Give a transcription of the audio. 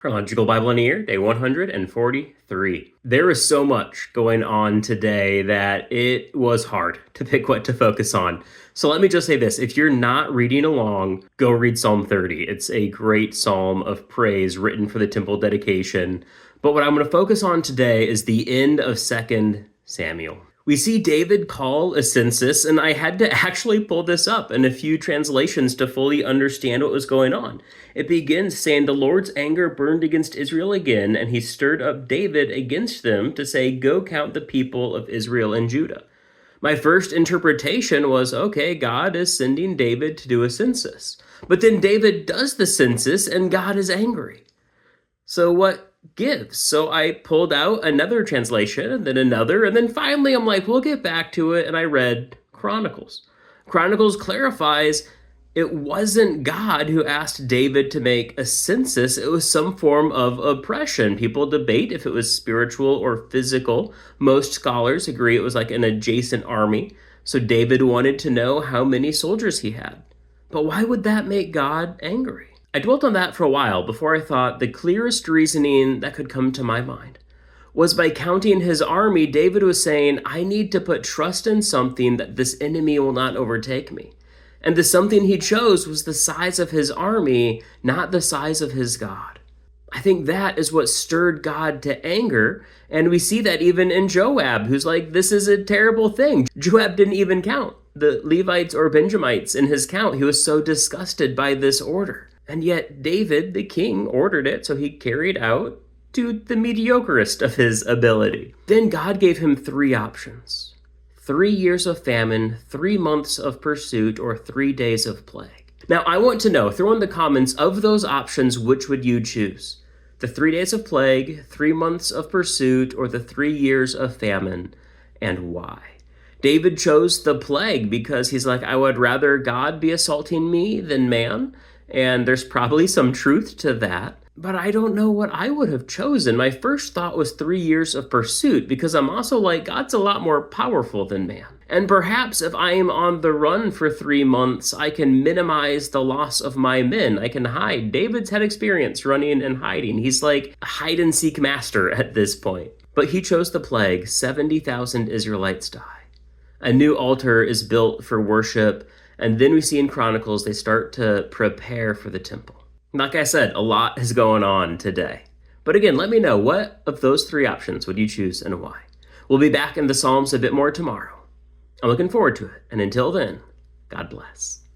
Chronological Bible in a Year, day 143. There is so much going on today that it was hard to pick what to focus on. So let me just say this. If you're not reading along, go read Psalm 30. It's a great psalm of praise written for the temple dedication. But what I'm going to focus on today is the end of 2 Samuel. We see David call a census, and I had to actually pull this up in a few translations to fully understand what was going on. It begins saying, "The Lord's anger burned against Israel again, and he stirred up David against them to say, 'Go count the people of Israel and Judah.'" My first interpretation was, okay, God is sending David to do a census. But then David does the census, and God is angry. So what gives? So I pulled out another translation and then another, and then finally I'm like, we'll get back to it, and I read Chronicles. Chronicles clarifies it wasn't God who asked David to make a census. It was some form of oppression. People debate if it was spiritual or physical. Most scholars agree it was like an adjacent army. So David wanted to know how many soldiers he had. But why would that make God angry? I dwelt on that for a while before I thought the clearest reasoning that could come to my mind was by counting his army. David was saying, I need to put trust in something that this enemy will not overtake me. And the something he chose was the size of his army, not the size of his God. I think that is what stirred God to anger. And we see that even in Joab, who's like, this is a terrible thing. Joab didn't even count the Levites or Benjamites in his count. He was so disgusted by this order. And yet David, the king, ordered it, so he carried out to the mediocrist of his ability. Then God gave him 3 options. 3 years of famine, 3 months of pursuit, or 3 days of plague. Now, I want to know, throw in the comments, of those options, which would you choose? The 3 days of plague, 3 months of pursuit, or the 3 years of famine, and why? David chose the plague because he's like, I would rather God be assaulting me than man. And there's probably some truth to that, but I don't know what I would have chosen. My first thought was 3 years of pursuit, because I'm also like, God's a lot more powerful than man. And perhaps if I am on the run for 3 months, I can minimize the loss of my men. I can hide. David's had experience running and hiding. He's like a hide and seek master at this point. But he chose the plague. 70,000 Israelites die. A new altar is built for worship. And then we see in Chronicles, they start to prepare for the temple. Like I said, a lot is going on today. But again, let me know, what of those 3 options would you choose and why? We'll be back in the Psalms a bit more tomorrow. I'm looking forward to it. And until then, God bless.